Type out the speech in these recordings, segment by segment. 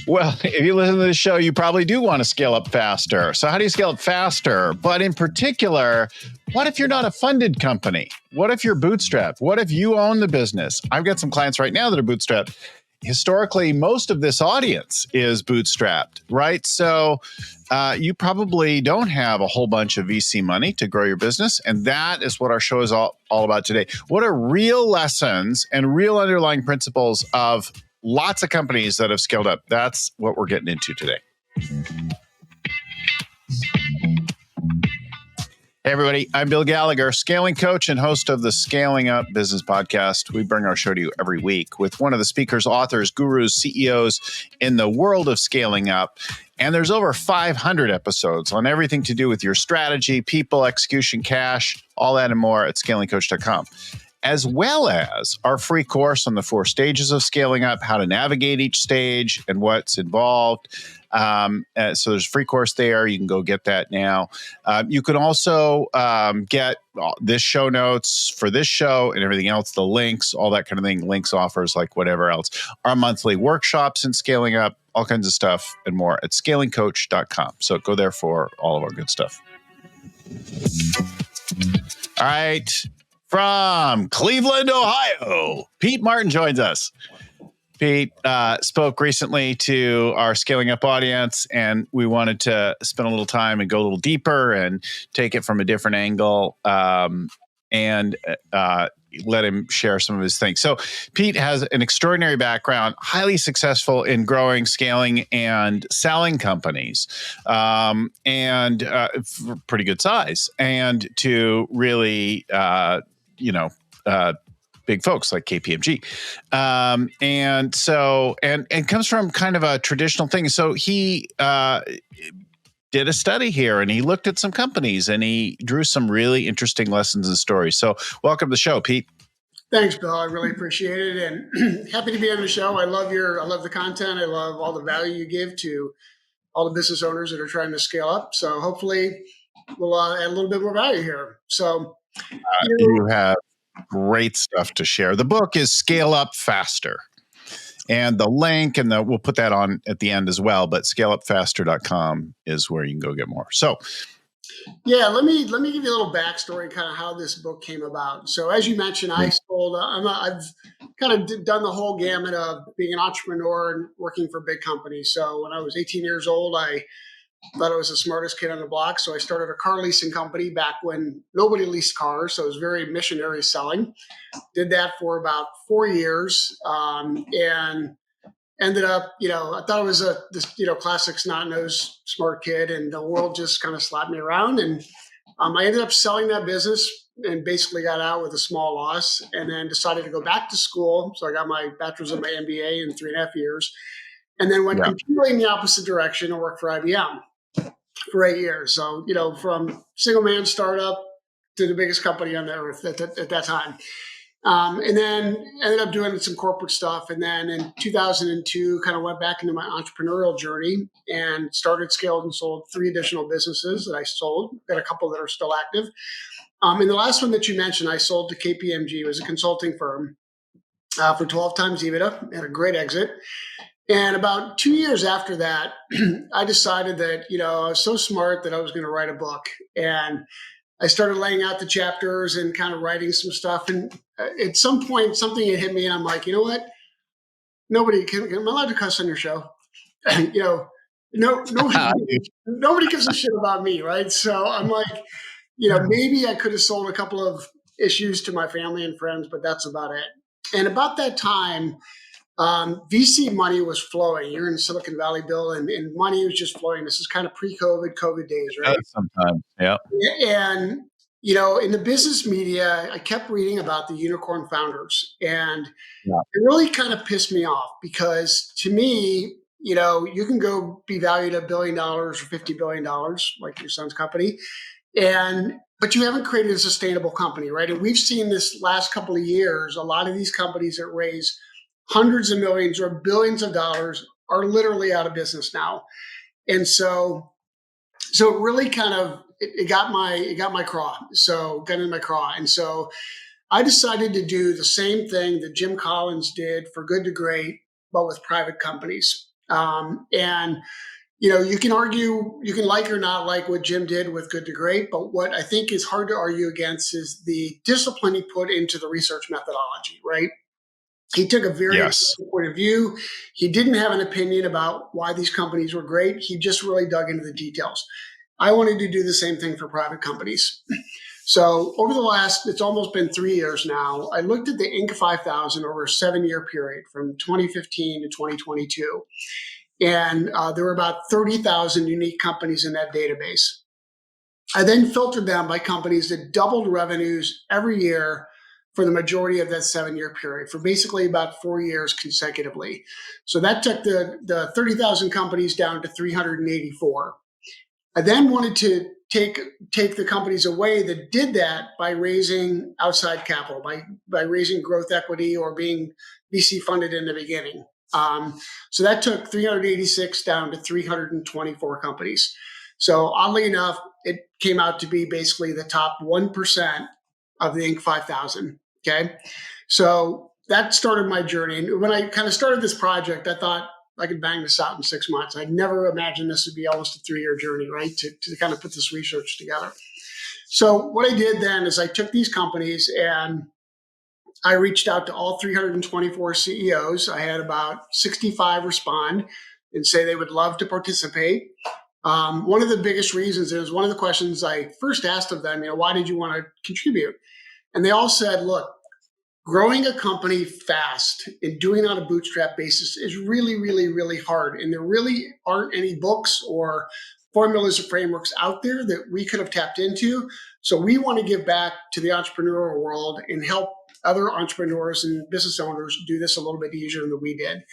Well, if you listen to this show, you probably do want to scale up faster. So how do you scale up faster? But in particular, what if you're not a funded company? What if you're bootstrapped? What if you own the business? I've got some clients right now that are bootstrapped. Historically, most of this audience is bootstrapped, right? So you probably don't have a whole bunch of VC money to grow your business. And that is what our show is all about today. What are real lessons and real underlying principles of lots of companies that have scaled up? That's what we're getting into today. Hey, everybody. I'm Bill Gallagher, scaling coach and host of the Scaling Up Business Podcast. We bring our show to you every week with one of the speakers, authors, gurus, CEOs in the world of scaling up. And there's over 500 episodes on everything to do with your strategy, people, execution, cash, all that and more at scalingcoach.com. As well as our free course on the 4 stages of scaling up, how to navigate each stage and what's involved. So there's a free course there. You can go get that now. You can also get this show notes for this show and everything else, the links, all that kind of thing, links, offers, like whatever else. Our monthly workshops in scaling up, all kinds of stuff and more at scalingcoach.com. So go there for all of our good stuff. All right. From Cleveland, Ohio, Pete Martin joins us. Pete spoke recently to our Scaling Up audience, and we wanted to spend a little time and go a little deeper and take it from a different angle and let him share some of his things. So Pete has an extraordinary background, highly successful in growing, scaling, and selling companies, and pretty good size, and to really big folks like KPMG. And comes from kind of a traditional thing. So he did a study here and he looked at some companies and he drew some really interesting lessons and stories. So welcome to the show, Pete. Thanks, Bill. I really appreciate it. And happy to be on the show. I love the content. I love all the value you give to all the business owners that are trying to scale up. So hopefully we'll add a little bit more value here. So you have great stuff to share. The book is Scale Up Faster. And the link, and we'll put that on at the end as well, but scaleupfaster.com is where you can go get more. So, yeah, let me give you a little backstory, kind of how this book came about. So, as you mentioned, I sold. I've kind of done the whole gamut of being an entrepreneur and working for big companies. So, when I was 18 years old, I thought I was the smartest kid on the block. So I started a car leasing company back when nobody leased cars. So it was very missionary selling. Did that for about 4 years and ended up, I thought I was this classic snot-nosed smart kid, and the world just kind of slapped me around. And I ended up selling that business and basically got out with a small loss, and then decided to go back to school. So I got my bachelor's and my MBA in 3.5 years, and then went completely in the opposite direction and worked for IBM for 8 years. So, from single man startup to the biggest company on the earth at that time. And then ended up doing some corporate stuff. And then in 2002, kind of went back into my entrepreneurial journey and started, scaled, and sold 3 additional businesses that I sold. Got a couple that are still active. And the last one that you mentioned, I sold to KPMG. It was a consulting firm for 12 times EBITDA. Had a great exit. And about 2 years after that, I decided that, I was so smart that I was going to write a book. And I started laying out the chapters and kind of writing some stuff. And at some point, something had hit me, and I'm like, you know what? Am I allowed to cuss on your show? Nobody gives a shit about me, right? So I'm like, maybe I could have sold a couple of issues to my family and friends, but that's about it. And about that time, VC money was flowing. You're in Silicon Valley, Bill, and money was just flowing. This is kind of COVID days, right? Sometimes, yeah. And, in the business media, I kept reading about the unicorn founders, and it really kind of pissed me off because to me, you can go be valued at $1 billion or $50 billion, like your son's company, but you haven't created a sustainable company, right? And we've seen this last couple of years, a lot of these companies that raise hundreds of millions or billions of dollars are literally out of business now. And so it really kind of, it got my craw. So got in my craw. And so I decided to do the same thing that Jim Collins did for Good to Great, but with private companies. And you can argue, you can like or not like what Jim did with Good to Great, but what I think is hard to argue against is the discipline he put into the research methodology, right? He took a very Yes. objective point of view. He didn't have an opinion about why these companies were great. He just really dug into the details. I wanted to do the same thing for private companies. So over the last, it's almost been 3 years now, I looked at the Inc. 5000 over a 7-year period from 2015 to 2022. And there were about 30,000 unique companies in that database. I then filtered them by companies that doubled revenues every year for the majority of that 7-year period, for basically about 4 years consecutively. So that took the 30,000 companies down to 384. I then wanted to take the companies away that did that by raising outside capital, by raising growth equity or being VC funded in the beginning. So that took 386 down to 324 companies. So oddly enough, it came out to be basically the top 1% of the Inc. 5000. Okay. So that started my journey. And when I kind of started this project, I thought I could bang this out in 6 months. I never imagined this would be almost a 3-year journey, right? To kind of put this research together. So what I did then is I took these companies and I reached out to all 324 CEOs. I had about 65 respond and say they would love to participate. One of the biggest reasons is one of the questions I first asked of them, why did you want to contribute? And they all said, look, growing a company fast and doing it on a bootstrap basis is really, really, really hard. And there really aren't any books or formulas or frameworks out there that we could have tapped into. So we want to give back to the entrepreneurial world and help other entrepreneurs and business owners do this a little bit easier than we did.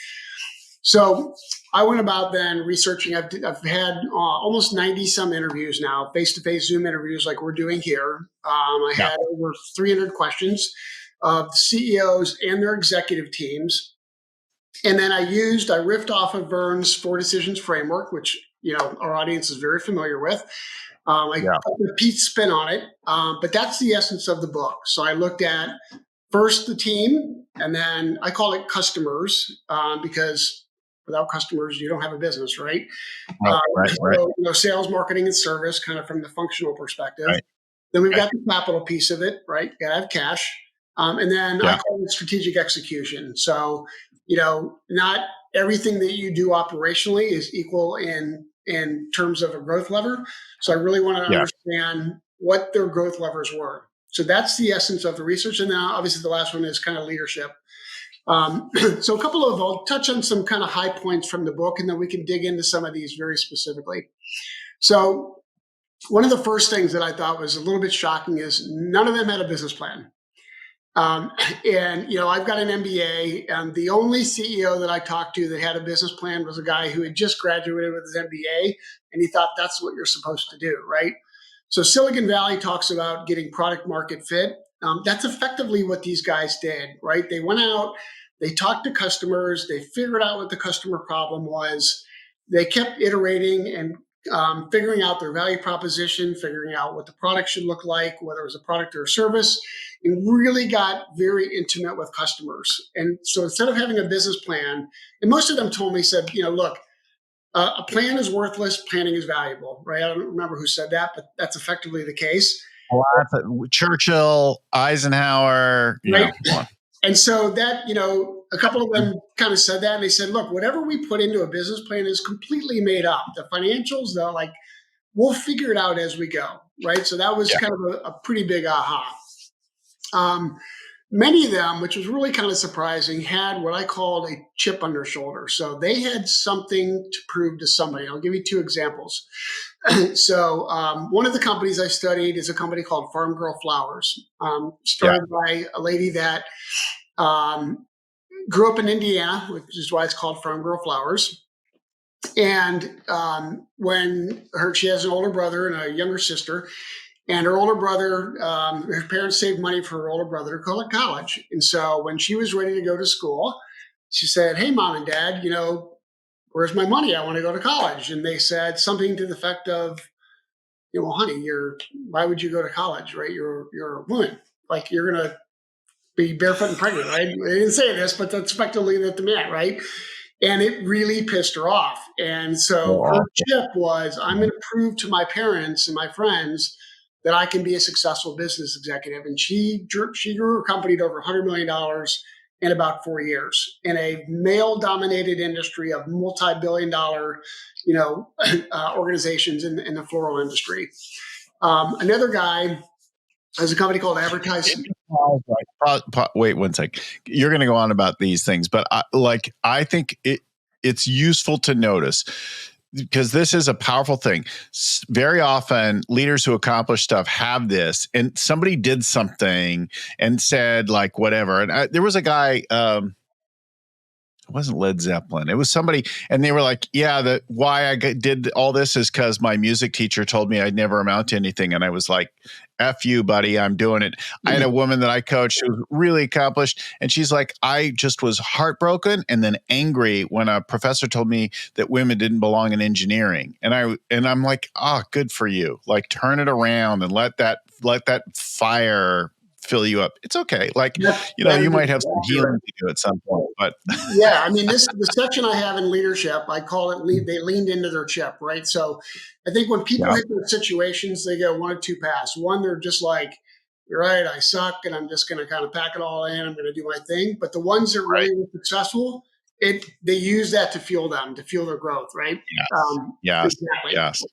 So I went about then researching. I've had almost 90 some interviews now, face-to-face Zoom interviews like we're doing here. I had over 300 questions of CEOs and their executive teams. And then I riffed off of Vern's 4 Decisions framework, which, our audience is very familiar with. I put a Pete spin on it, but that's the essence of the book. So I looked at first the team, and then I call it customers because without customers, you don't have a business, right? Right. So, sales, marketing, and service, kind of from the functional perspective. Right. Then we've got the capital piece of it, right? You got to have cash. And then I call it strategic execution. So, not everything that you do operationally is equal in terms of a growth lever. So I really want to understand what their growth levers were. So that's the essence of the research. And now obviously the last one is kind of leadership. So I'll touch on some kind of high points from the book, and then we can dig into some of these very specifically. So one of the first things that I thought was a little bit shocking is none of them had a business plan. And I've got an MBA, and the only CEO that I talked to that had a business plan was a guy who had just graduated with his MBA, and he thought that's what you're supposed to do, right? So Silicon Valley talks about getting product market fit. That's effectively what these guys did, right? They went out, they talked to customers, they figured out what the customer problem was. They kept iterating and figuring out their value proposition, figuring out what the product should look like, whether it was a product or a service, and really got very intimate with customers. And so instead of having a business plan, and most of them told me, said, look, a plan is worthless, planning is valuable, right? I don't remember who said that, but that's effectively the case. Churchill, Eisenhower, right? And so that, a couple of them kind of said that, and they said, look, whatever we put into a business plan is completely made up. The financials, though, we'll figure it out as we go, right? So that was kind of a pretty big aha. Many of them, which was really kind of surprising, had what I called a chip on their shoulder. So they had something to prove to somebody. I'll give you 2 examples. So one of the companies I studied is a company called Farm Girl Flowers, started by a lady that grew up in Indiana, which is why it's called Farm Girl Flowers. And she has an older brother and a younger sister. And her older brother, her parents saved money for her older brother to go to college. And so when she was ready to go to school, she said, hey, Mom and Dad, where's my money? I want to go to college. And they said something to the effect of, well, honey, why would you go to college, right? You're a woman. You're going to be barefoot and pregnant, right? They didn't say this, but that's effectively what they meant, right? And it really pissed her off. And so her Oh, chip was, I'm going to prove to my parents and my friends that I can be a successful business executive. And she grew her company to over $100 million in about 4 years in a male-dominated industry of multi-billion-dollar, organizations in the floral industry. Another guy has a company called Advertise. Wait one sec. You're going to go on about these things, but I think it's useful to notice, because this is a powerful thing. Very often leaders who accomplish stuff have this, and somebody did something and said like whatever. And there was a guy, it wasn't Led Zeppelin. It was somebody, and they were like, yeah, why I did all this is because my music teacher told me I'd never amount to anything. And I was like, F you, buddy, I'm doing it. I had a woman that I coached who was really accomplished, and she's like, I just was heartbroken and then angry when a professor told me that women didn't belong in engineering. And I'm like, good for you. Like, turn it around and let that fire fill you up. It's okay. Like, you might have some healing to do at some point, but yeah, I mean, the section I have in leadership, I call it they leaned into their chip, right? So I think when people hit those situations, they go one of two paths. One, they're just like, you're right, I suck, and I'm just going to kind of pack it all in. I'm going to do my thing. But the ones that really were successful, they use that to fuel them, to fuel their growth, right? Yes. Exactly. Yes.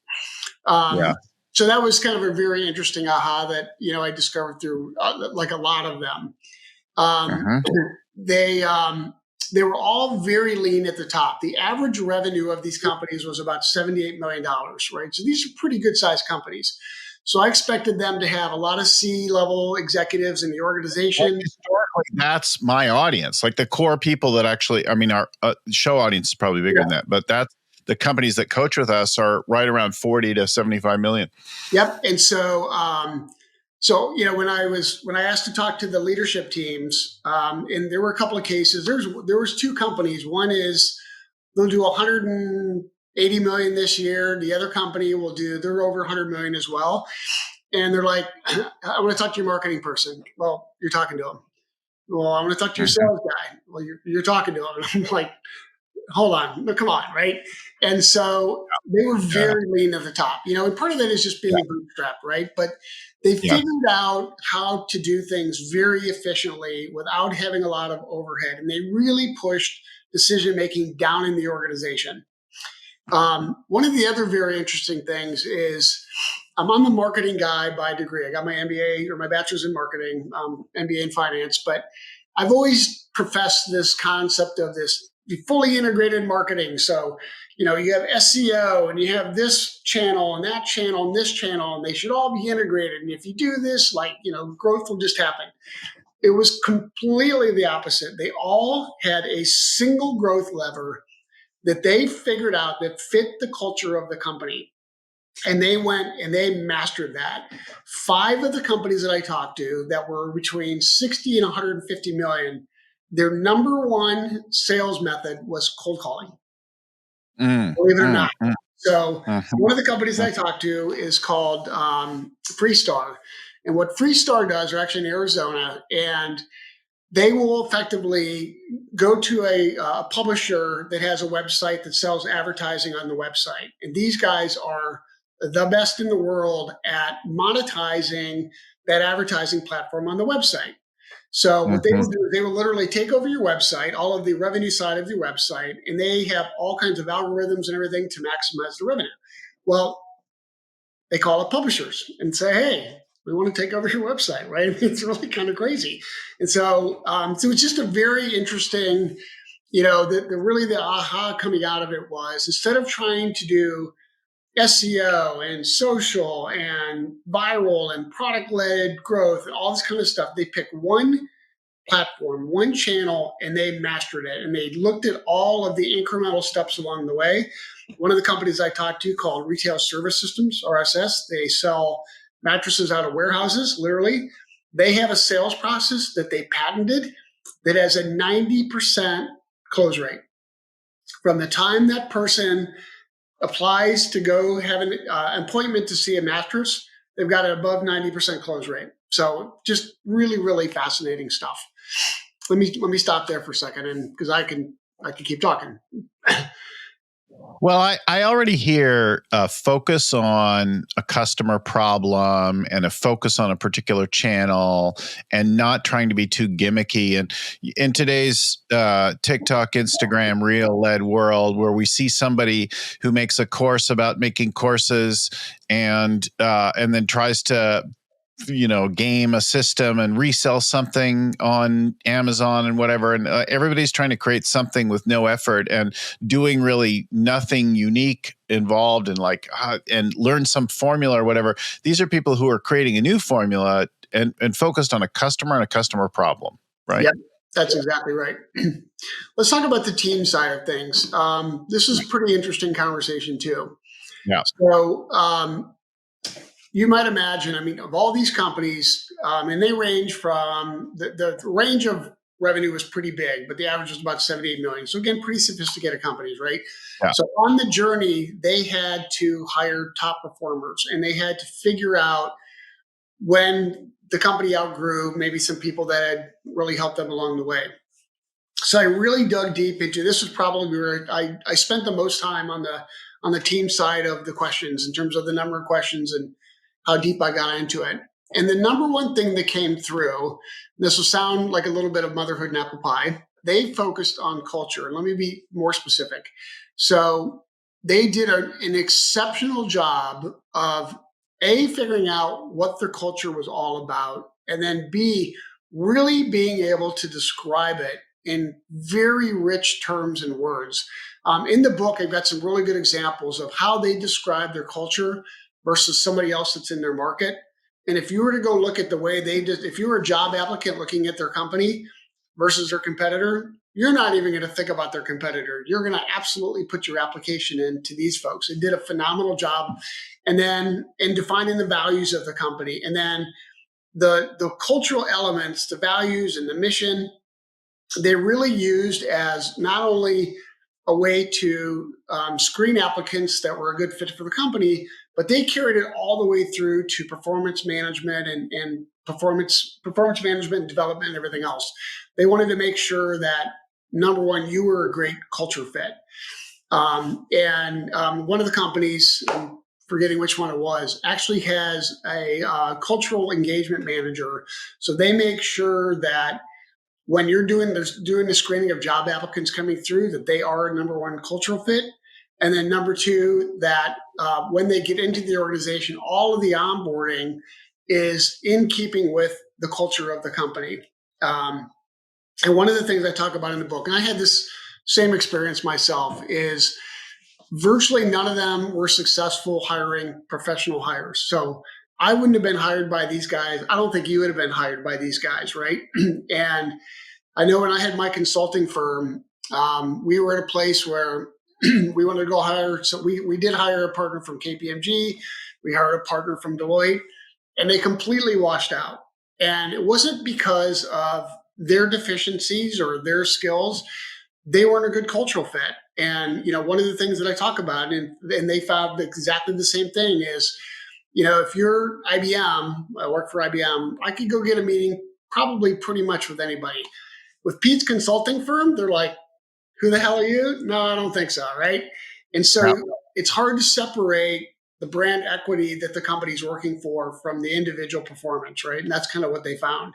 So that was kind of a very interesting aha that, I discovered through like a lot of them. They were all very lean at the top. The average revenue of these companies was about $78 million, right? So these are pretty good sized companies. So I expected them to have a lot of C-level executives in the organization. Well, historically, that's my audience. Like the core people that actually, I mean, our show audience is probably bigger than that, but that's the companies that coach with us are right around 40 to 75 million. Yep. And so, when I asked to talk to the leadership teams, and there were a couple of cases. There was two companies. One is they'll do 180 million this year. The other company they're over 100 million as well. And they're like, I want to talk to your marketing person. Well, you're talking to them. Well, I want to talk to your sales guy. Well, you're talking to him. And I'm like, hold on, no, come on, right? And so they were very lean at the top, and part of that is just being bootstrapped, right? But they figured out how to do things very efficiently without having a lot of overhead, and they really pushed decision-making down in the organization. One of the other very interesting things is I'm a marketing guy by degree. I got my MBA or my bachelor's in marketing, MBA in finance, but I've always professed this concept of this fully integrated marketing. So, you have SEO and you have this channel and that channel and this channel, and they should all be integrated. And if you do this, growth will just happen. It was completely the opposite. They all had a single growth lever that they figured out that fit the culture of the company. And they went and they mastered that. 5 of the companies that I talked to that were between 60 and 150 million, their number one sales method was cold calling. Believe it or not. So one of the companies I talked to is called Freestar. And what Freestar does, are actually in Arizona, and they will effectively go to a publisher that has a website that sells advertising on the website. And these guys are the best in the world at monetizing that advertising platform on the website. So what they will do is they will literally take over your website, all of the revenue side of your website, and they have all kinds of algorithms and everything to maximize the revenue. Well, they call up publishers and say, hey, we want to take over your website, right? I mean, it's really kind of crazy. And so, so it's just a very interesting, the aha coming out of it was, instead of trying to do SEO and social and viral and product-led growth and all this kind of stuff, they picked one platform, one channel, and they mastered it. And they looked at all of the incremental steps along the way. One of the companies I talked to called Retail Service Systems, RSS, they sell mattresses out of warehouses, literally. They have a sales process that they patented that has a 90% close rate. From the time that person applies to go have an appointment to see a mattress, they've got an above 90% close rate. So just really, really fascinating stuff. Let me stop there for a second, and because I can keep talking. Well, I already hear a focus on a customer problem and a focus on a particular channel and not trying to be too gimmicky. And in today's TikTok, Instagram, reel-led world where we see somebody who makes a course about making courses and then tries to game a system and resell something on Amazon and whatever. And everybody's trying to create something with no effort and doing really nothing unique involved and and learn some formula or whatever. These are people who are creating a new formula and focused on a customer and a customer problem, right? Yep, that's exactly right. Let's talk about the team side of things. This is a pretty interesting conversation too. Yeah. So, you might imagine, I mean, of all these companies, and they range from the range of revenue was pretty big, but the average was about 78 million. So again, pretty sophisticated companies, right? Yeah. So on the journey, they had to hire top performers and they had to figure out when the company outgrew maybe some people that had really helped them along the way. So I really dug deep into this. Was probably where I spent the most time on the team side of the questions in terms of the number of questions and how deep I got into it. And the number one thing that came through, this will sound like a little bit of motherhood and apple pie, they focused on culture. And let me be more specific. So they did an exceptional job of figuring out what their culture was all about, and then B, really being able to describe it in very rich terms and words. In the book, I've got some really good examples of how they describe their culture versus somebody else that's in their market. And if you were to go look at the way they did, if you were a job applicant looking at their company versus their competitor, you're not even going to think about their competitor. You're going to absolutely put your application into these folks. They did a phenomenal job. And then in defining the values of the company, and then the cultural elements, the values and the mission, they really used as not only a way to screen applicants that were a good fit for the company, but they carried it all the way through to performance management and performance management and development and everything else. They wanted to make sure that, number one, you were a great culture fit. One of the companies, I'm forgetting which one it was, actually has a cultural engagement manager. So they make sure that when you're doing the screening of job applicants coming through, that they are, number one, cultural fit. And then number two, that when they get into the organization, all of the onboarding is in keeping with the culture of the company. And one of the things I talk about in the book, and I had this same experience myself, is virtually none of them were successful hiring professional hires. So I wouldn't have been hired by these guys. I don't think you would have been hired by these guys, right? And I know when I had my consulting firm, we were at a place where we wanted to go hire. So we did hire a partner from KPMG. We hired a partner from Deloitte, and they completely washed out. And it wasn't because of their deficiencies or their skills. They weren't a good cultural fit. And, one of the things that I talk about, and they found exactly the same thing is, if you're IBM, I work for IBM, I could go get a meeting probably pretty much with anybody. With Pete's consulting firm, they're like, who the hell are you? No, I don't think so, right? And so it's hard to separate the brand equity that the company's working for from the individual performance, right? And that's kind of what they found.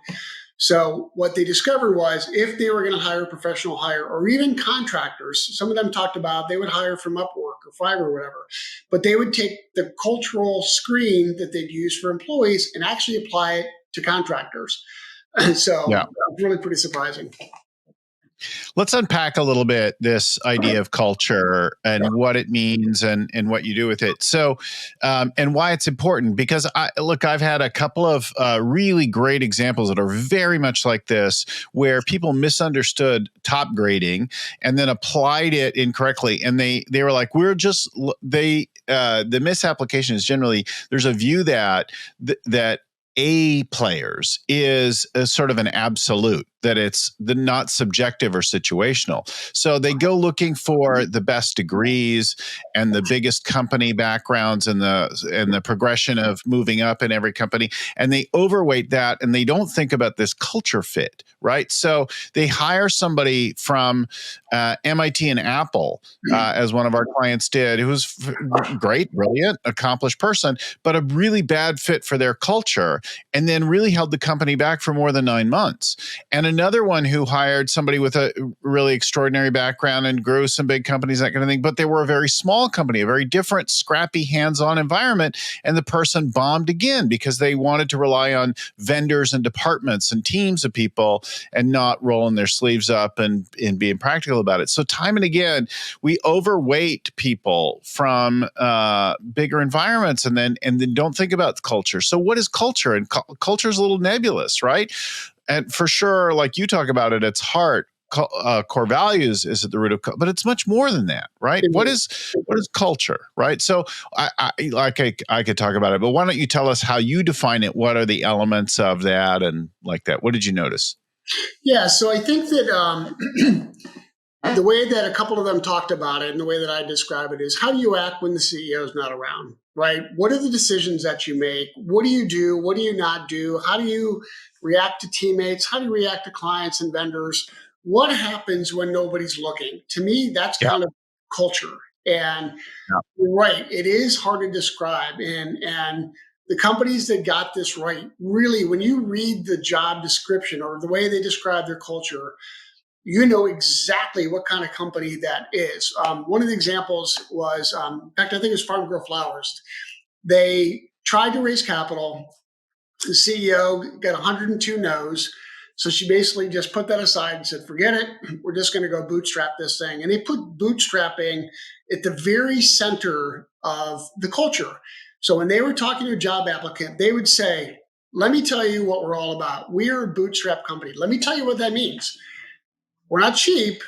So what they discovered was if they were going to hire a professional hire or even contractors, some of them talked about they would hire from Upwork or Fiverr or whatever, but they would take the cultural screen that they'd use for employees and actually apply it to contractors. So it's really pretty surprising. Let's unpack a little bit this idea of culture and what it means and what you do with it. So, and why it's important, because I've had a couple of really great examples that are very much like this, where people misunderstood top grading and then applied it incorrectly. And they were like, the misapplication is generally, there's a view that A players is a sort of an absolute. that it's the not subjective or situational. So they go looking for the best degrees and the biggest company backgrounds and the progression of moving up in every company, and they overweight that, and they don't think about this culture fit, right? So they hire somebody from MIT and Apple, as one of our clients did, who was great, brilliant, accomplished person, but a really bad fit for their culture, and then really held the company back for more than 9 months. And another one who hired somebody with a really extraordinary background and grew some big companies, that kind of thing, but they were a very small company, a very different, scrappy, hands-on environment, and the person bombed again because they wanted to rely on vendors and departments and teams of people and not rolling their sleeves up and being practical about it. So time and again, we overweight people from bigger environments and then don't think about culture. So what is culture? And culture is a little nebulous, right? And for sure, like you talk about at its heart, core values is at the root of, but it's much more than that, right? What is culture, right? So I could talk about it, but why don't you tell us how you define it? What are the elements of that, and like that? What did you notice? Yeah, so I think that the way that a couple of them talked about it and the way that I describe it is, how do you act when the CEO is not around, right? What are the decisions that you make? What do you do? What do you not do? How do you react to teammates? How do you react to clients and vendors? What happens when nobody's looking? To me, that's Yeah. kind of culture. And you're right, it is hard to describe. And the companies that got this right, really, when you read the job description or the way they describe their culture, you know exactly what kind of company that is. One of the examples was, in fact, I think it was Farm Girl Flowers. They tried to raise capital. The CEO got 102 no's. So she basically just put that aside and said, forget it. We're just going to go bootstrap this thing. And they put bootstrapping at the very center of the culture. So when they were talking to a job applicant, they would say, let me tell you what we're all about. We are a bootstrap company. Let me tell you what that means. We're not cheap,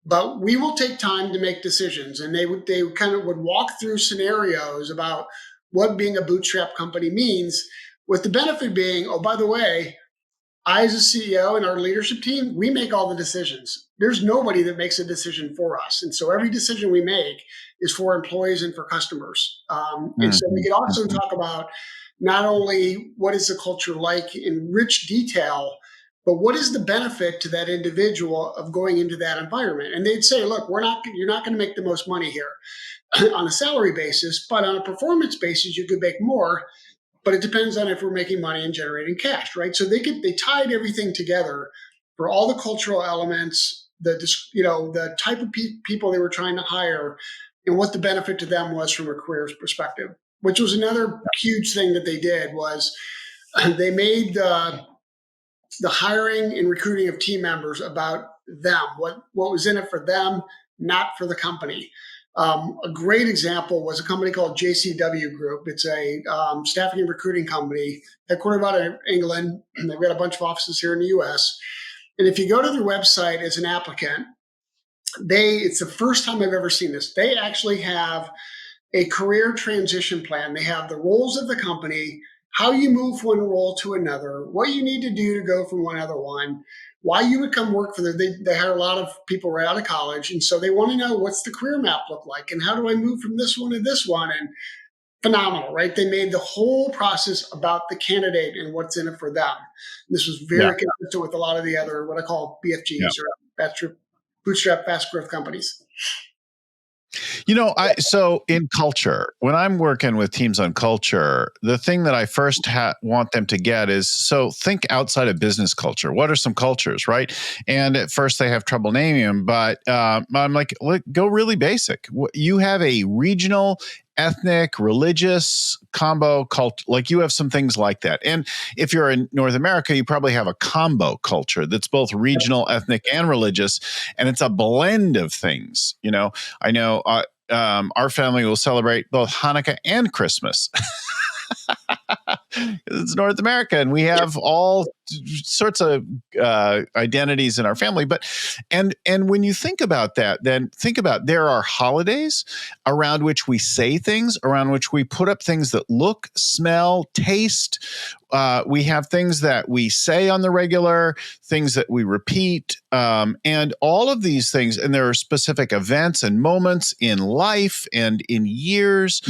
but we will take time to make decisions. And they kind of would walk through scenarios about what being a bootstrap company means, with the benefit being, oh, by the way, I, as a CEO and our leadership team, we make all the decisions. There's nobody that makes a decision for us. And so every decision we make is for employees and for customers. And so we could also talk about not only what is the culture like in rich detail, but what is the benefit to that individual of going into that environment? And they'd say, look, you're not going to make the most money here on a salary basis, but on a performance basis, you could make more. But it depends on if we're making money and generating cash, right? So they tied everything together for all the cultural elements, the type of people they were trying to hire, and what the benefit to them was from a careers perspective. Which was another huge thing that they did, was they made the hiring and recruiting of team members about them, what was in it for them, not for the company. A great example was a company called JCW Group. It's a staffing and recruiting company headquartered out of England. They've got a bunch of offices here in the US. And if you go to their website as an applicant, it's the first time I've ever seen this. They actually have a career transition plan. They have the roles of the company, how you move from one role to another, what you need to do to go from one other one, why you would come work for them. They hire a lot of people right out of college. And so they want to know, what's the career map look like? And how do I move from this one to this one? And phenomenal, right? They made the whole process about the candidate and what's in it for them. This was very consistent with a lot of the other, what I call BFGs, or bootstrap fast growth companies. So in culture, when I'm working with teams on culture, the thing that I first want them to get is, so think outside of business culture. What are some cultures, right? And at first they have trouble naming them, but I'm like, look, go really basic. You have a regional, ethnic, religious combo cult, like you have some things like that. And if you're in North America, you probably have a combo culture that's both regional, ethnic, and religious, and it's a blend of things. I know our family will celebrate both Hanukkah and Christmas. It's North America, and we have all sorts of identities in our family. But and when you think about that, then think about there are holidays around which we say things, around which we put up things that look, smell, taste. We have things that we say on the regular, things that we repeat, and all of these things. And there are specific events and moments in life and in years,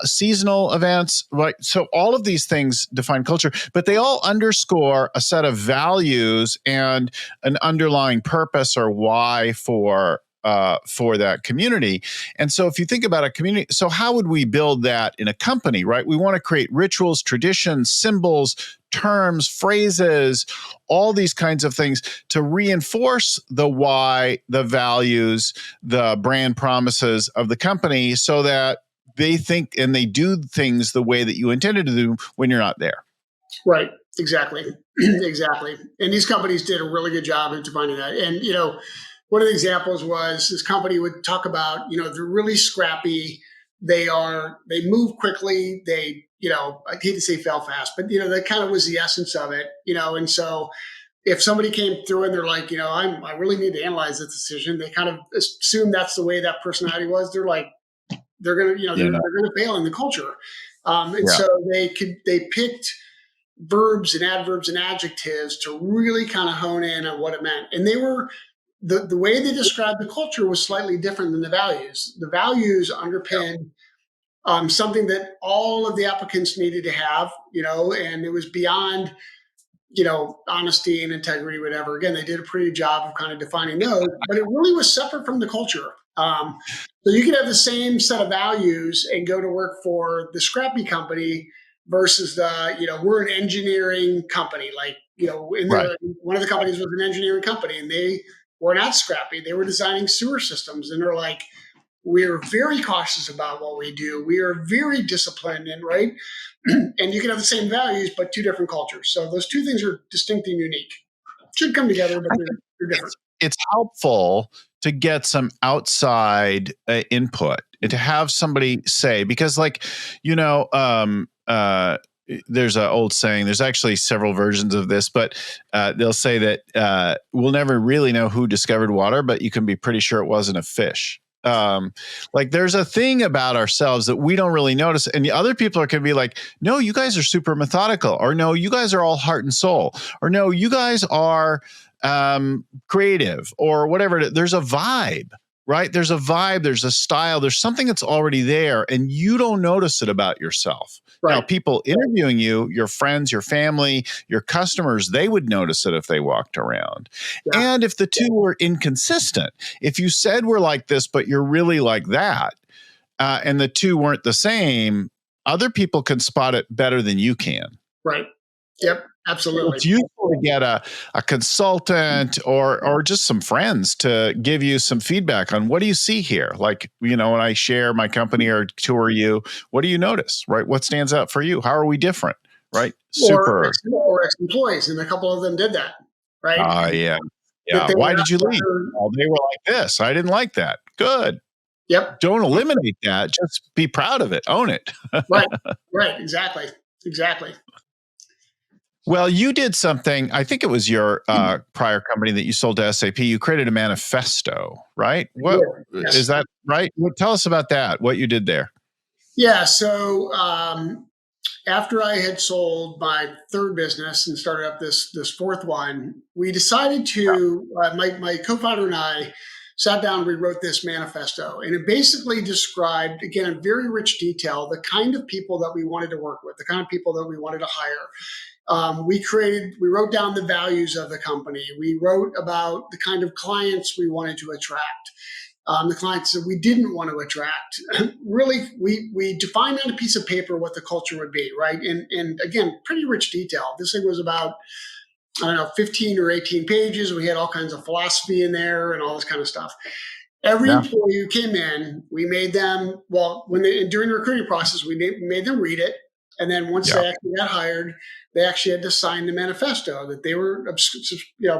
seasonal events, right? So all of these things define culture, but they all underscore a set of values and an underlying purpose or why for that community. And so if you think about a community, so how would we build that in a company, right? We want to create rituals, traditions, symbols, terms, phrases, all these kinds of things to reinforce the why, the values, the brand promises of the company so that they think and they do things the way that you intended to do when you're not there. Right. Exactly. Exactly. And these companies did a really good job in defining that. And, one of the examples was this company would talk about, they're really scrappy. They move quickly. They, I hate to say fail fast, but, that kind of was the essence of it, and so if somebody came through and they're like, I really need to analyze this decision, they kind of assume that's the way that personality was. They're like, they're going to, they're going to fail in the culture. So they picked verbs and adverbs and adjectives to really kind of hone in on what it meant. And they were, the way they described the culture was slightly different than the values. The values underpinned something that all of the applicants needed to have, and it was beyond, honesty and integrity, whatever. Again, they did a pretty good job of kind of defining those, but it really was separate from the culture. So you could have the same set of values and go to work for the scrappy company versus we're an engineering company. Like, one of the companies was an engineering company and they were not scrappy. They were designing sewer systems and they're like, we're very cautious about what we do. We are very disciplined and right. And you can have the same values, but two different cultures. So those two things are distinct and unique. Should come together, but they're different. It's helpful to get some outside input and to have somebody say, because there's an old saying, there's actually several versions of this, but they'll say that we'll never really know who discovered water, but you can be pretty sure it wasn't a fish. There's a thing about ourselves that we don't really notice. And the other people can be like, no, you guys are super methodical, or no, you guys are all heart and soul, or no, you guys are creative, or whatever. There's a vibe, right? There's a vibe, there's a style, there's something that's already there and you don't notice it about yourself. Right. Now, people interviewing you, your friends, your family, your customers, they would notice it if they walked around. Yeah. And if the two were inconsistent, if you said we're like this, but you're really like that, and the two weren't the same, other people can spot it better than you can. Right. Yep. Absolutely. It's useful to get a consultant or just some friends to give you some feedback on what do you see here? Like, when I share my company or tour you, what do you notice, right? What stands out for you? How are we different, right? Or ex-employees, and a couple of them did that, right? Yeah. Why did you leave? Well, they were like this. I didn't like that. Good. Yep. Don't eliminate that. Just be proud of it. Own it. Right. Exactly. Well, you did something, I think it was your prior company that you sold to SAP. You created a manifesto, right? What yes. Is that right? Well, tell us about that, what you did there. Yeah. So after I had sold my third business and started up this fourth one, we decided to, my co-founder and I sat down and we wrote this manifesto. And it basically described, again, in very rich detail, the kind of people that we wanted to work with, the kind of people that we wanted to hire. We wrote down the values of the company. We wrote about the kind of clients we wanted to attract, the clients that we didn't want to attract. Really, we defined on a piece of paper what the culture would be, right? And again, pretty rich detail. This thing was about, 15 or 18 pages. We had all kinds of philosophy in there and all this kind of stuff. Every employee who came in, we made them, during the recruiting process, we made them read it. And then once they actually got hired, they actually had to sign the manifesto that they were,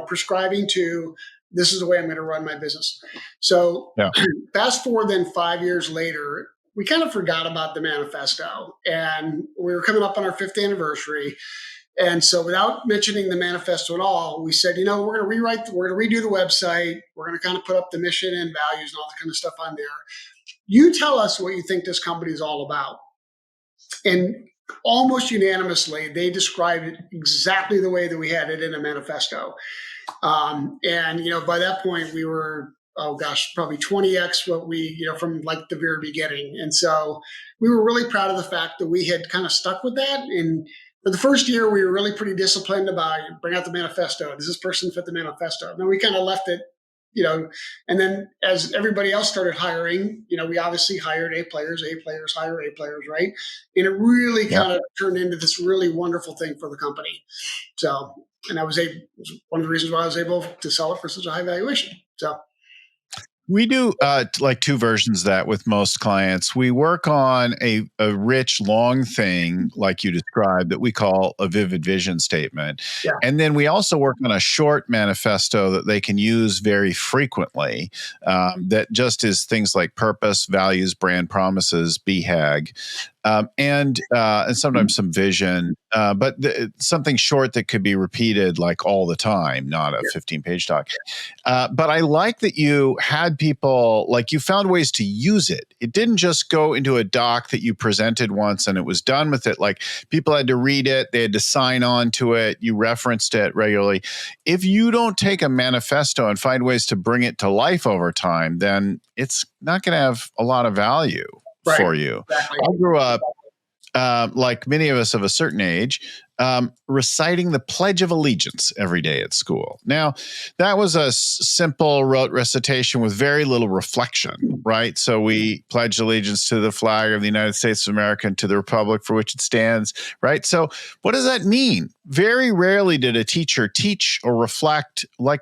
prescribing to, this is the way I'm going to run my business. So fast forward then 5 years later, we kind of forgot about the manifesto. And we were coming up on our 5th anniversary. And so without mentioning the manifesto at all, we said, we're going to we're going to redo the website. We're going to kind of put up the mission and values and all that kind of stuff on there. You tell us what you think this company is all about. And almost unanimously, they described it exactly the way that we had it in a manifesto. And by that point, we were, oh gosh, probably 20x what we, from like the very beginning. And so we were really proud of the fact that we had kind of stuck with that. And for the first year, we were really pretty disciplined about bring out the manifesto. Does this person fit the manifesto? And then we kind of left it, and then as everybody else started hiring, we obviously hired A players hire A players, right? And it really kind of turned into this really wonderful thing for the company. So, and I was one of the reasons why I was able to sell it for such a high valuation. So we do like two versions of that with most clients. We work on a rich, long thing like you described that we call a vivid vision statement. Yeah. And then we also work on a short manifesto that they can use very frequently that just is things like purpose, values, brand promises, BHAG. And sometimes some vision, but something short that could be repeated like all the time, not a 15-page doc. But I like that you had people, like you found ways to use it. It didn't just go into a doc that you presented once and it was done with it. Like people had to read it, they had to sign on to it, you referenced it regularly. If you don't take a manifesto and find ways to bring it to life over time, then it's not going to have a lot of value for you. Exactly. I grew up, like many of us of a certain age, reciting the Pledge of Allegiance every day at school. Now, that was a simple rote recitation with very little reflection, right? So we pledge allegiance to the flag of the United States of America and to the republic for which it stands, right? So what does that mean? Very rarely did a teacher teach or reflect, like,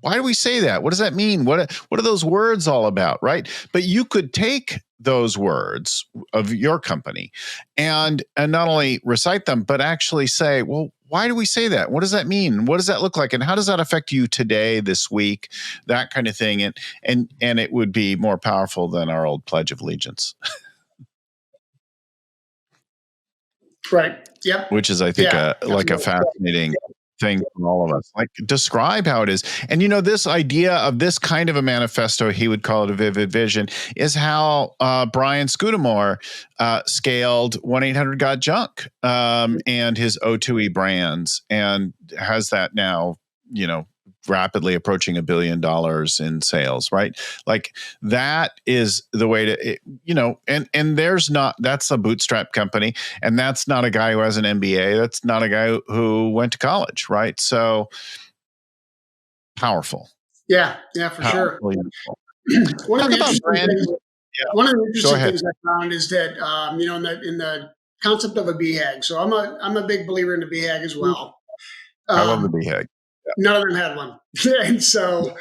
why do we say that? What does that mean? What are those words all about, right? But you could take those words of your company and not only recite them, but actually say, well, why do we say that? What does that mean? What does that look like? And how does that affect you today, this week, that kind of thing? And it would be more powerful than our old Pledge of Allegiance. Right. Yep. Which is, I think, a fascinating thing for all of us. Like, describe how it is. And this idea of this kind of a manifesto, he would call it a vivid vision, is how Brian Scudamore scaled 1-800-GOT-JUNK and his O2E brands, and has that now, rapidly approaching $1 billion in sales, right? Like that is the way to, and that's a bootstrap company. And that's not a guy who has an MBA. That's not a guy who went to college, right? So powerful. Yeah, for sure. One of the interesting things I found is that, in the concept of a BHAG. So I'm a big believer in the BHAG as well. I love the BHAG. Yeah. None of them had one. And so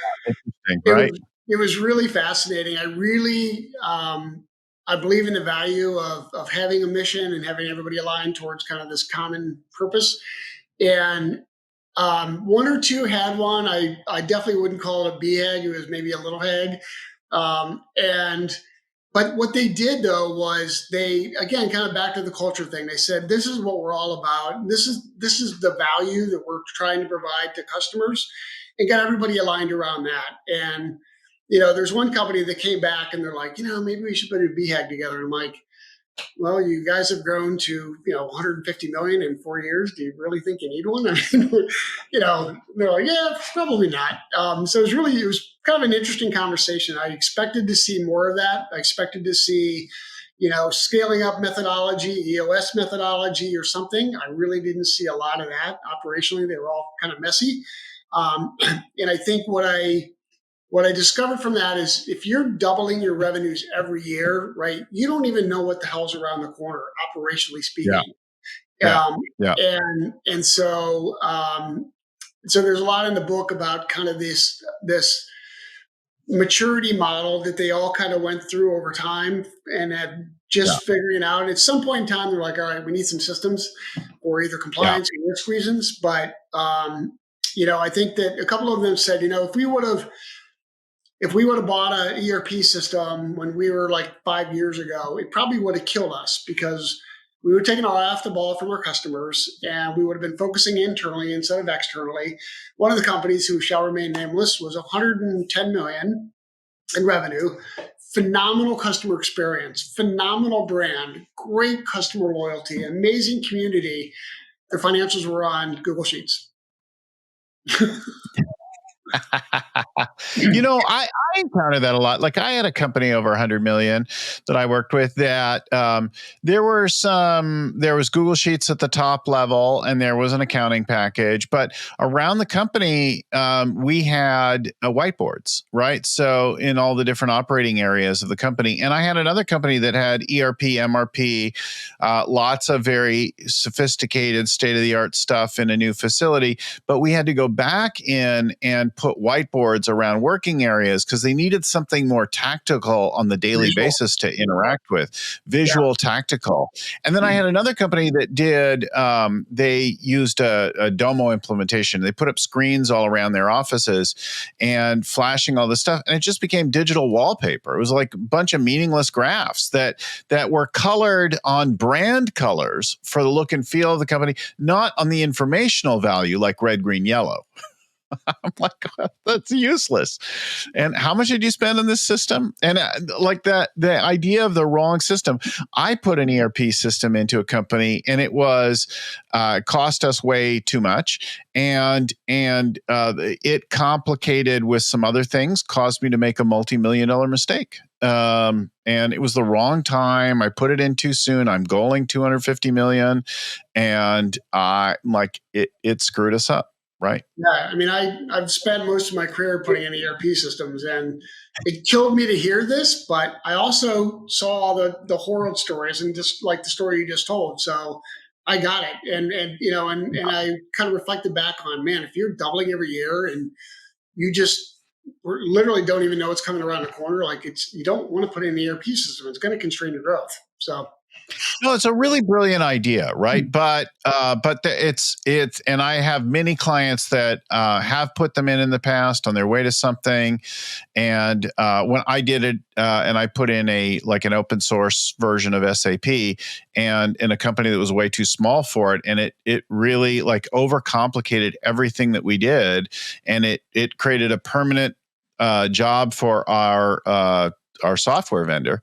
it was really fascinating. I really, I believe in the value of having a mission and having everybody aligned towards kind of this common purpose. And one or two had one. I definitely wouldn't call it a BHAG. It was maybe a little hag. But what they did though was they, again, kind of back to the culture thing. They said, this is what we're all about. This is the value that we're trying to provide to customers, and got everybody aligned around that. And, there's one company that came back and they're like, maybe we should put a BHAG together. And I'm like, well, you guys have grown to, 150 million in 4 years. Do you really think you need one? I mean, they're like, yeah, probably not. So it was kind of an interesting conversation. I expected to see more of that. I expected to see, scaling up methodology, EOS methodology or something. I really didn't see a lot of that. Operationally, they were all kind of messy. And I think what I discovered from that is if you're doubling your revenues every year, right, you don't even know what the hell's around the corner, operationally speaking. And so there's a lot in the book about kind of this maturity model that they all kind of went through over time and have just figuring out. And at some point in time, they're like, all right, we need some systems for either compliance or risk reasons. But, I think that a couple of them said, if we would have bought an ERP system when we were like 5 years ago, it probably would have killed us because we would have taken off the ball from our customers, and we would have been focusing internally instead of externally. One of the companies, who shall remain nameless, was 110 million in revenue. Phenomenal customer experience, phenomenal brand, great customer loyalty, amazing community. Their financials were on Google Sheets. I encounter that a lot. Like, I had a company over 100 million that I worked with that there was Google Sheets at the top level, and there was an accounting package, but around the company, we had whiteboards, right? So in all the different operating areas of the company. And I had another company that had ERP, MRP, lots of very sophisticated state-of-the-art stuff in a new facility, but we had to go back in and put whiteboards around working areas because they needed something more tactical on the daily basis to interact with, visual, tactical. And then I had another company that did, they used a Domo implementation. They put up screens all around their offices and flashing all this stuff. And it just became digital wallpaper. It was like a bunch of meaningless graphs that were colored on brand colors for the look and feel of the company, not on the informational value like red, green, yellow. I'm like, that's useless. And how much did you spend on this system? And like that, the idea of the wrong system. I put an ERP system into a company, and it was cost us way too much, and it complicated with some other things, caused me to make a multi-million-dollar mistake. And it was the wrong time. I put it in too soon. I'm goaling 250 million, and it screwed us up. Right. Yeah, I mean, I've spent most of my career putting in ERP systems, and it killed me to hear this, but I also saw all the horror stories, and just like the story you just told. So I got it. And I kind of reflected back on, man, if you're doubling every year and you just literally don't even know what's coming around the corner, like, you don't want to put in an ERP system. It's going to constrain your growth. So no, it's a really brilliant idea, right? But it's and I have many clients that have put them in the past on their way to something, and when I did it, and I put in an open source version of SAP, and in a company that was way too small for it, and it really overcomplicated everything that we did, and it created a permanent job for our software vendor.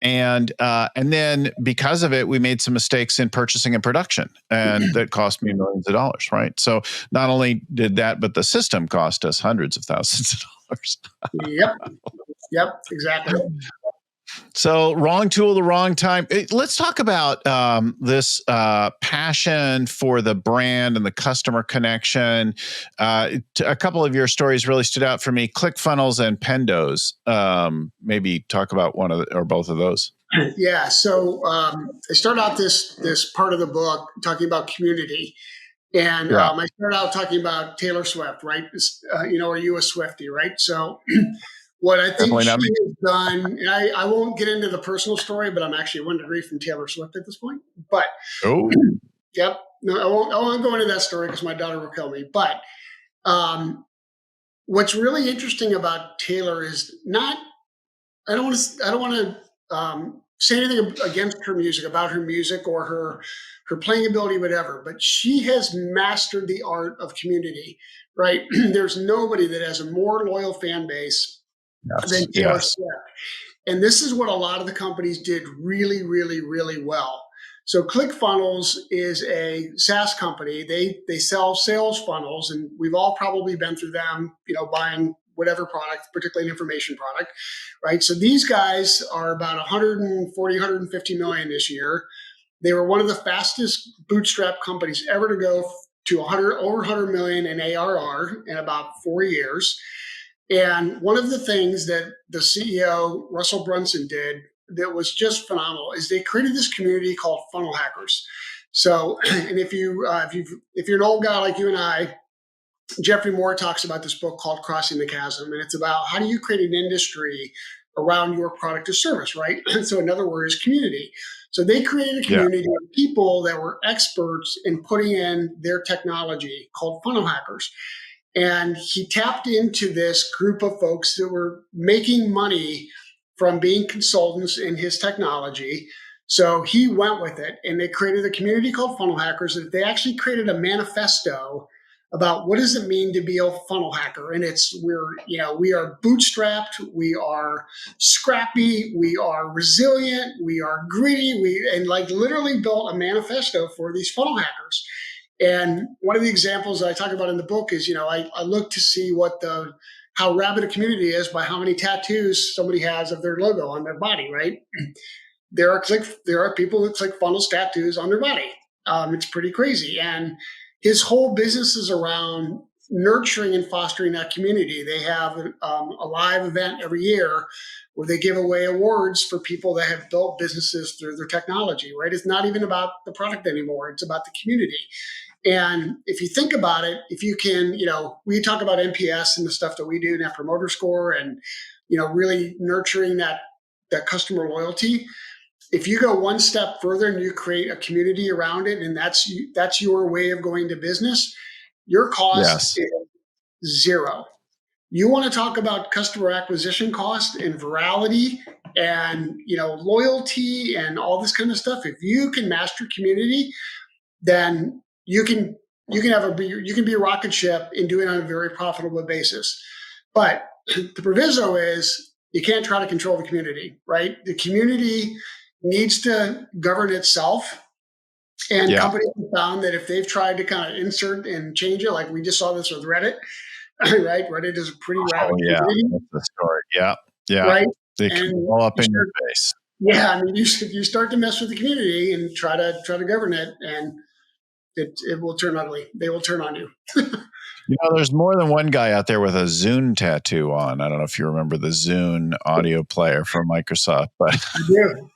And then because of it, we made some mistakes in purchasing and production, and that cost me millions of dollars, right? So not only did that, but the system cost us hundreds of thousands of dollars. Yep, exactly. So wrong tool, the wrong time. Let's talk about this passion for the brand and the customer connection. A couple of your stories really stood out for me: ClickFunnels and Pendos. Maybe talk about one or both of those. Yeah. So I start out this part of the book talking about community. And I started out talking about Taylor Swift, right? Are you a Swiftie, right? So what I think she has done, and I won't get into the personal story, but I'm actually 1 degree from Taylor Swift at this point. But yep, no, I won't go into that story because my daughter will kill me. But what's really interesting about Taylor is not. I don't want to say anything against her music, about her music or her playing ability, whatever. But she has mastered the art of community. Right? There's nobody that has a more loyal fan base than Taylor Swift. And this is what a lot of the companies did really, really, really well. So ClickFunnels is a SaaS company. They sell sales funnels, and we've all probably been through them, buying whatever product, particularly an information product, right? So these guys are about 140, 150 million this year. They were one of the fastest bootstrap companies ever to go to over 100 million in ARR in about 4 years. And one of the things that the CEO, Russell Brunson, did that was just phenomenal is they created this community called Funnel Hackers. So, and if you're an old guy like you and I, Jeffrey Moore talks about this book called Crossing the Chasm, and it's about how do you create an industry around your product or service, right? So in other words, community. So they created a community of people that were experts in putting in their technology called Funnel Hackers. And he tapped into this group of folks that were making money from being consultants in his technology. So he went with it, and they created a community called Funnel Hackers. And they actually created a manifesto about what does it mean to be a funnel hacker. And we are bootstrapped, we are scrappy, we are resilient, we are greedy, and like literally built a manifesto for these funnel hackers. And one of the examples I talk about in the book is, I look to see how rabid a community is by how many tattoos somebody has of their logo on their body, right? There are people that click funnels tattoos on their body. It's pretty crazy. And his whole business is around nurturing and fostering that community. They have a live event every year where they give away awards for people that have built businesses through their technology, right? It's not even about the product anymore. It's about the community. And if you think about it, if you can, we talk about NPS and the stuff that we do, Net Promoter Score, and, really nurturing that customer loyalty. If you go one step further and you create a community around it, and that's your way of going to business, your cost is zero. You want to talk about customer acquisition cost and virality and loyalty and all this kind of stuff. If you can master community, then you can be a rocket ship and do it on a very profitable basis. But the proviso is you can't try to control the community, right? The community needs to govern itself. And companies have found that if they've tried to kind of insert and change it, like we just saw this with Reddit, right? Reddit is a pretty rabid community. That's the story. Yeah. Right? They can blow up in your face. Yeah, I mean, you start to mess with the community and try to govern it, and it will turn ugly. They will turn on you. There's more than one guy out there with a Zune tattoo on. I don't know if you remember the Zune audio player from Microsoft, but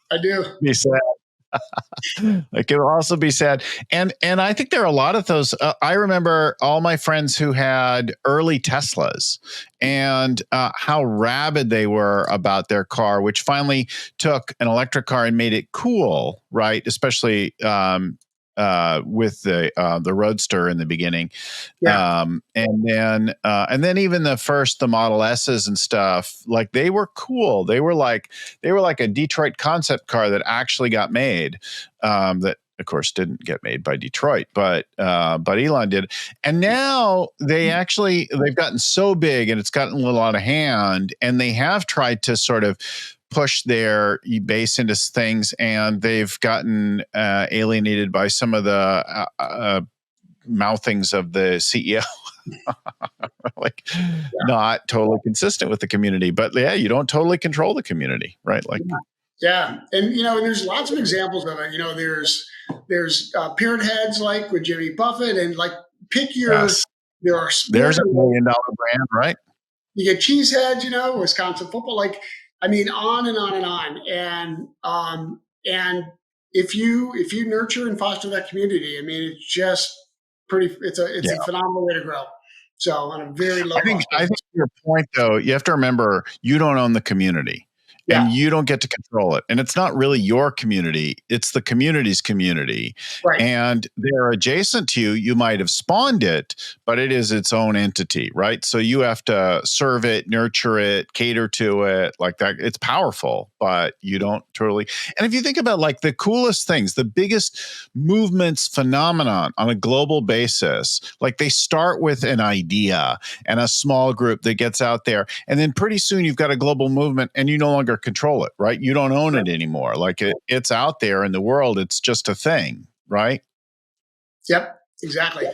I do. Be sad. It can also be sad. And I think there are a lot of those. I remember all my friends who had early Teslas and how rabid they were about their car, which finally took an electric car and made it cool, right? Especially with the Roadster in the beginning, and then even the Model S's and stuff, like they were cool. They were like a Detroit concept car that actually got made. That of course didn't get made by Detroit, but Elon did. And now they've gotten so big and it's gotten a little out of hand, and they have tried to sort of push their base into things, and they've gotten alienated by some of the mouthings of the CEO. Not totally consistent with the community, but you don't totally control the community, right? And there's lots of examples of it. There's pyramid heads like with Jimmy Buffett, and like there's $1 million brand, right? You get cheeseheads, Wisconsin football, on and on and on. And if you nurture and foster that community, it's just it's a phenomenal way to grow. So on a very low cost. I think your point though, you have to remember you don't own the community. And you don't get to control it. And it's not really your community. It's the community's community. Right. And they're adjacent to you. You might have spawned it, but it is its own entity, right? So you have to serve it, nurture it, cater to it like that. It's powerful, but you don't totally. And if you think about like the coolest things, the biggest movements phenomenon on a global basis, like they start with an idea and a small group that gets out there. And then pretty soon you've got a global movement and you no longer control it, right? You don't own it anymore. Like it's out there in the world. It's just a thing, right? Yep, exactly.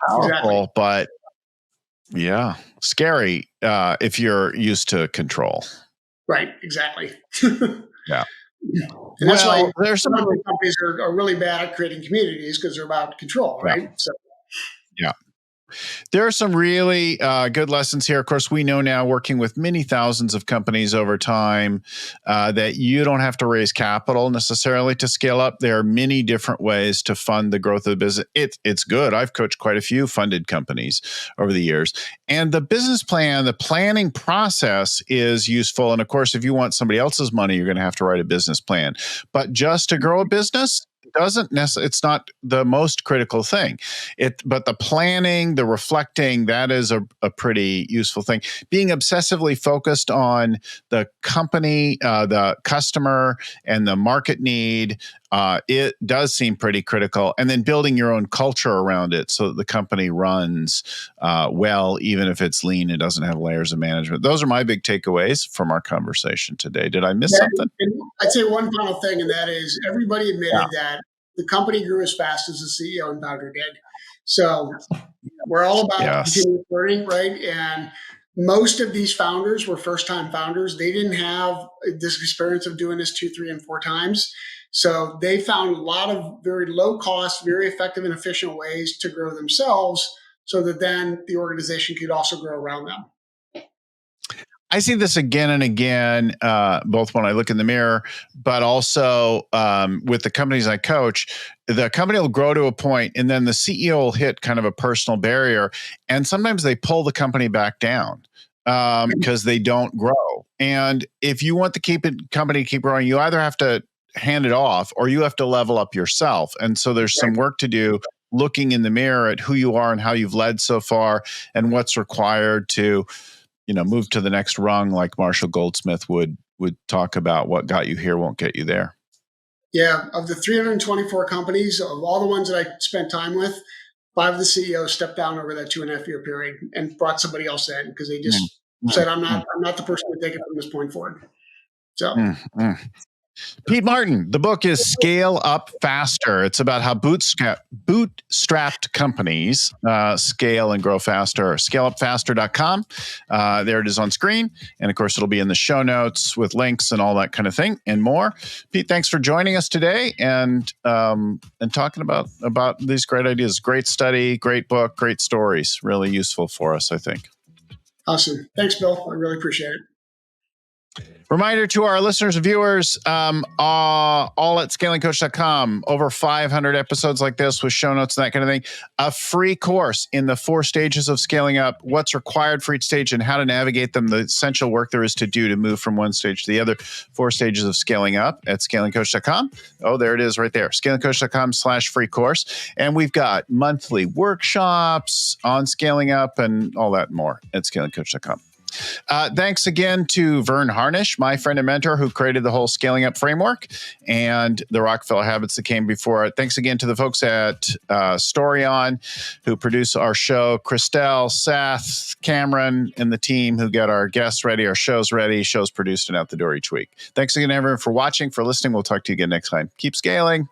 Powerful, but scary if you're used to control. Right, exactly. Yeah. And that's why there's some companies are really bad at creating communities because they're about control, right? So there are some really good lessons here. Of course, we know now, working with many thousands of companies over time, that you don't have to raise capital necessarily to scale up. There are many different ways to fund the growth of the business. It's good. I've coached quite a few funded companies over the years. And the business plan, the planning process is useful. And of course, if you want somebody else's money, you're going to have to write a business plan. But just to grow a business, doesn't necessarily, it's not the most critical thing. But the planning, the reflecting, that is a pretty useful thing. Being obsessively focused on the company, the customer, and the market need, it does seem pretty critical. And then building your own culture around it so that the company runs well, even if it's lean, it doesn't have layers of management. Those are my big takeaways from our conversation today. Did I miss something? I'd say one final thing, and that is everybody admitted Yeah. that the company grew as fast as the CEO and founder did. So we're all about Yes. continuous learning, right? And most of these founders were first-time founders. They didn't have this experience of doing this 2, 3, and 4 times. So they found a lot of very low cost, very effective and efficient ways to grow themselves so that then the organization could also grow around them. I see this again and again, both when I look in the mirror, but also with the companies I coach. The company will grow to a point, and then the CEO will hit kind of a personal barrier, and sometimes they pull the company back down because they don't grow. And if you want the company to keep growing, you either have to hand it off or you have to level up yourself. And so there's some work to do, looking in the mirror at who you are and how you've led so far, and what's required to move to the next rung, like Marshall Goldsmith would talk about. What got you here won't get you there. Yeah. Of the 324 companies, of all the ones that I spent time with, 5 of the CEOs stepped down over that 2.5-year period and brought somebody else in because they just said, I'm not the person to take it from this point forward. So Pete Martin, the book is Scale Up Faster. It's about how bootstrapped companies scale and grow faster. ScaleUpFaster.com. There it is on screen. And of course, it'll be in the show notes with links and all that kind of thing and more. Pete, thanks for joining us today and talking about these great ideas. Great study, great book, great stories. Really useful for us, I think. Awesome. Thanks, Bill. I really appreciate it. Reminder to our listeners and viewers, all at scalingcoach.com, over 500 episodes like this with show notes and that kind of thing. A free course in the 4 stages of scaling up, what's required for each stage and how to navigate them, the essential work there is to do to move from one stage to the other. 4 stages of scaling up at scalingcoach.com. Oh, there it is right there. scalingcoach.com/free course. And we've got monthly workshops on scaling up and all that and more at scalingcoach.com. Thanks again to Vern Harnish, my friend and mentor, who created the whole scaling up framework and the Rockefeller habits that came before it. Thanks again to the folks at Storyon who produce our show, Christelle, Seth, Cameron, and the team who get our guests ready, our shows ready, shows produced and out the door each week. Thanks again, everyone, for watching, for listening. We'll talk to you again next time. Keep scaling.